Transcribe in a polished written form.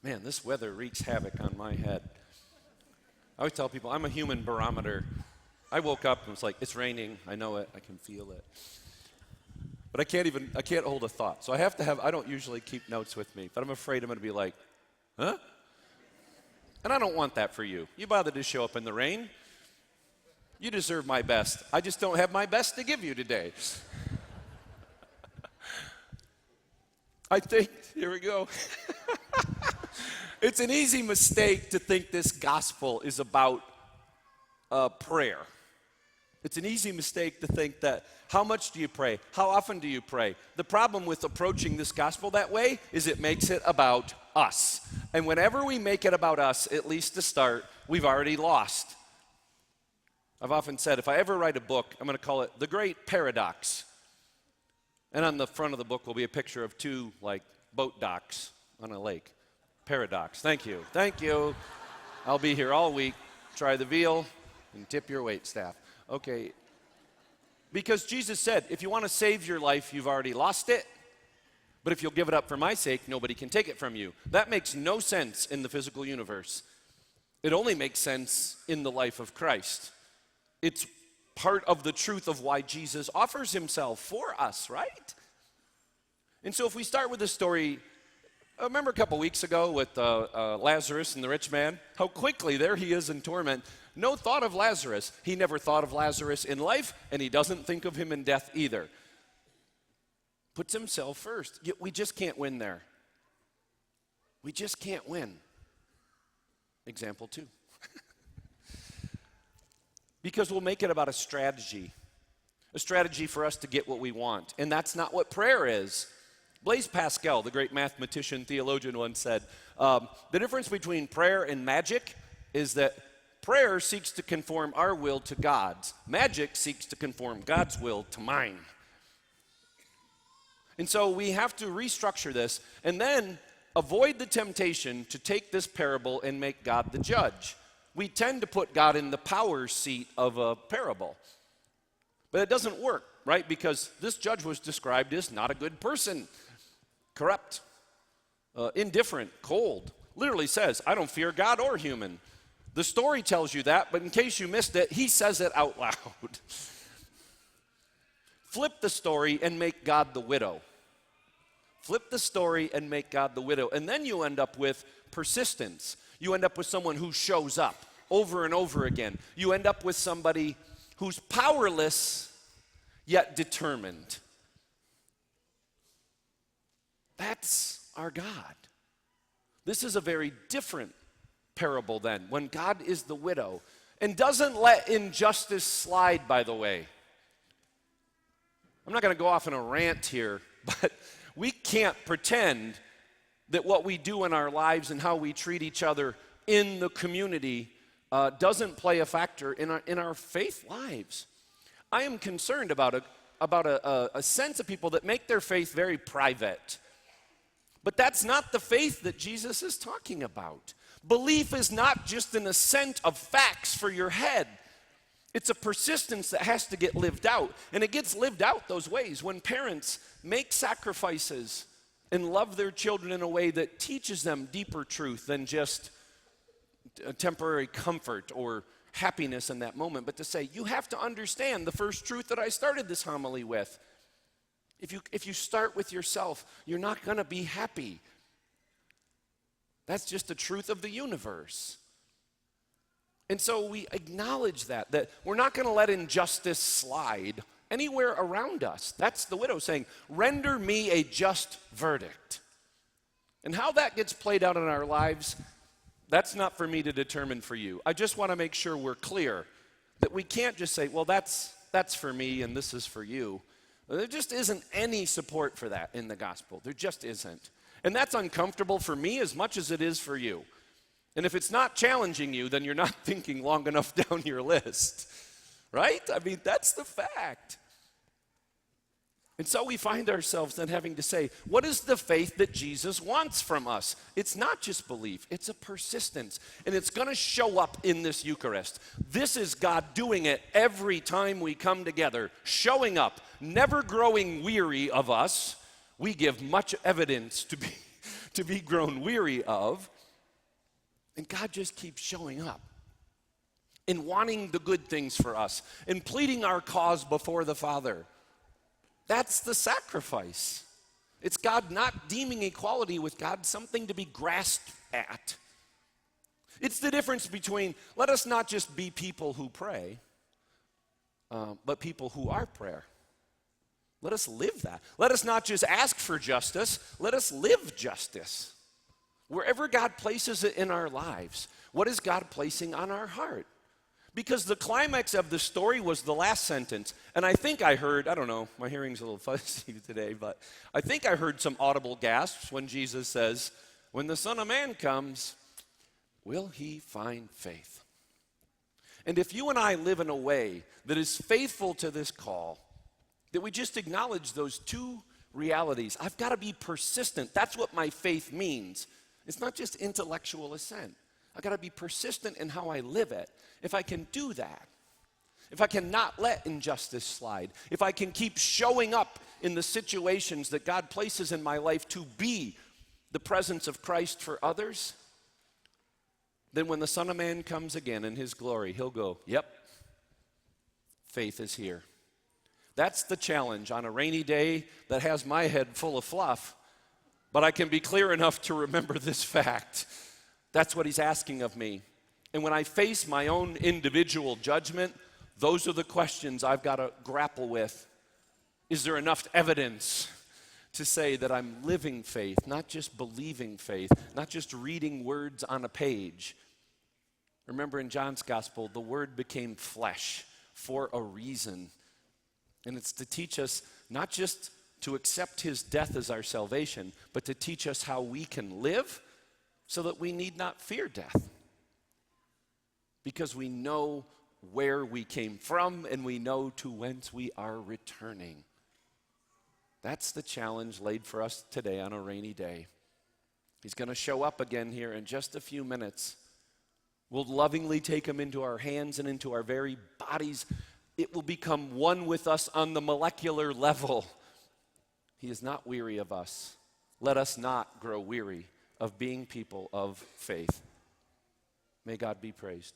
Man, this weather wreaks havoc on my head. I always tell people I'm a human barometer. I woke up and was like, it's raining. I know it. I can feel it. But I can't hold a thought. So I don't usually keep notes with me, but I'm afraid I'm going to be like, huh? And I don't want that for you. You bothered to show up in the rain. You deserve my best. I just don't have my best to give you today. I think, here we go. It's an easy mistake to think this gospel is about prayer. It's an easy mistake to think that how much do you pray? How often do you pray? The problem with approaching this gospel that way is it makes it about us. And whenever we make it about us, at least to start, we've already lost. I've often said, if I ever write a book, I'm going to call it The Great Paradox. And on the front of the book will be a picture of two, boat docks on a lake. Paradox. Thank you. Thank you. I'll be here all week. Try the veal and tip your wait staff. Okay. Because Jesus said, if you want to save your life, you've already lost it. But if you'll give it up for my sake, nobody can take it from you. That makes no sense in the physical universe. It only makes sense in the life of Christ. It's part of the truth of why Jesus offers himself for us, right? And so if we start with the story, remember a couple weeks ago with Lazarus and the rich man? How quickly there he is in torment. No thought of Lazarus. He never thought of Lazarus in life, and he doesn't think of him in death either. Puts himself first. Yet we just can't win there. We just can't win. Example 2. Because we'll make it about a strategy for us to get what we want. And that's not what prayer is. Blaise Pascal, the great mathematician, theologian, once said, the difference between prayer and magic is that prayer seeks to conform our will to God's. Magic seeks to conform God's will to mine. And so we have to restructure this and then avoid the temptation to take this parable and make God the judge. We tend to put God in the power seat of a parable. But it doesn't work, right? Because this judge was described as not a good person, corrupt, indifferent, cold. Literally says, I don't fear God or human. The story tells you that, but in case you missed it, he says it out loud. Flip the story and make God the widow. Flip the story and make God the widow. And then you end up with persistence. You end up with someone who shows up over and over again. You end up with somebody who's powerless yet determined. That's our God. This is a very different parable then, when God is the widow and doesn't let injustice slide, by the way. I'm not going to go off in a rant here, but we can't pretend that what we do in our lives and how we treat each other in the community doesn't play a factor in our faith lives. I am concerned about a sense of people that make their faith very private. But that's not the faith that Jesus is talking about. Belief is not just an assent of facts for your head. It's a persistence that has to get lived out. And it gets lived out those ways when parents make sacrifices and love their children in a way that teaches them deeper truth than just a temporary comfort or happiness in that moment, but to say, you have to understand the first truth that I started this homily with. If you start with yourself, you're not going to be happy. That's just the truth of the universe. And so we acknowledge that we're not going to let injustice slide anywhere around us. That's the widow saying, render me a just verdict. And how that gets played out in our lives, that's not for me to determine for you. I just want to make sure we're clear that we can't just say, well, that's for me and this is for you. There just isn't any support for that in the gospel. There just isn't. And that's uncomfortable for me as much as it is for you. And if it's not challenging you, then you're not thinking long enough down your list, right? I mean, that's the fact. And so we find ourselves then having to say, what is the faith that Jesus wants from us? It's not just belief, it's a persistence. And it's going to show up in this Eucharist. This is God doing it every time we come together, showing up, never growing weary of us. We give much evidence to be grown weary of. And God just keeps showing up and wanting the good things for us and pleading our cause before the Father. That's the sacrifice. It's God not deeming equality with God something to be grasped at. It's the difference between, let us not just be people who pray, but people who are prayer. Let us live that. Let us not just ask for justice, let us live justice. Wherever God places it in our lives, what is God placing on our heart? Because the climax of the story was the last sentence. And I think I heard, I don't know, my hearing's a little fuzzy today, but I think I heard some audible gasps when Jesus says, when the Son of Man comes, will he find faith? And if you and I live in a way that is faithful to this call, that we just acknowledge those two realities. I've got to be persistent. That's what my faith means. It's not just intellectual assent. I've got to be persistent in how I live it. If I can do that, if I can not let injustice slide, if I can keep showing up in the situations that God places in my life to be the presence of Christ for others, then when the Son of Man comes again in his glory, he'll go, yep, faith is here. That's the challenge on a rainy day that has my head full of fluff, but I can be clear enough to remember this fact. That's what he's asking of me. And when I face my own individual judgment, those are the questions I've got to grapple with. Is there enough evidence to say that I'm living faith, not just believing faith, not just reading words on a page? Remember in John's gospel, the word became flesh for a reason. And it's to teach us not just to accept his death as our salvation, but to teach us how we can live so that we need not fear death. Because we know where we came from and we know to whence we are returning. That's the challenge laid for us today on a rainy day. He's going to show up again here in just a few minutes. We'll lovingly take him into our hands and into our very bodies. It will become one with us on the molecular level. He is not weary of us. Let us not grow weary of being people of faith. May God be praised.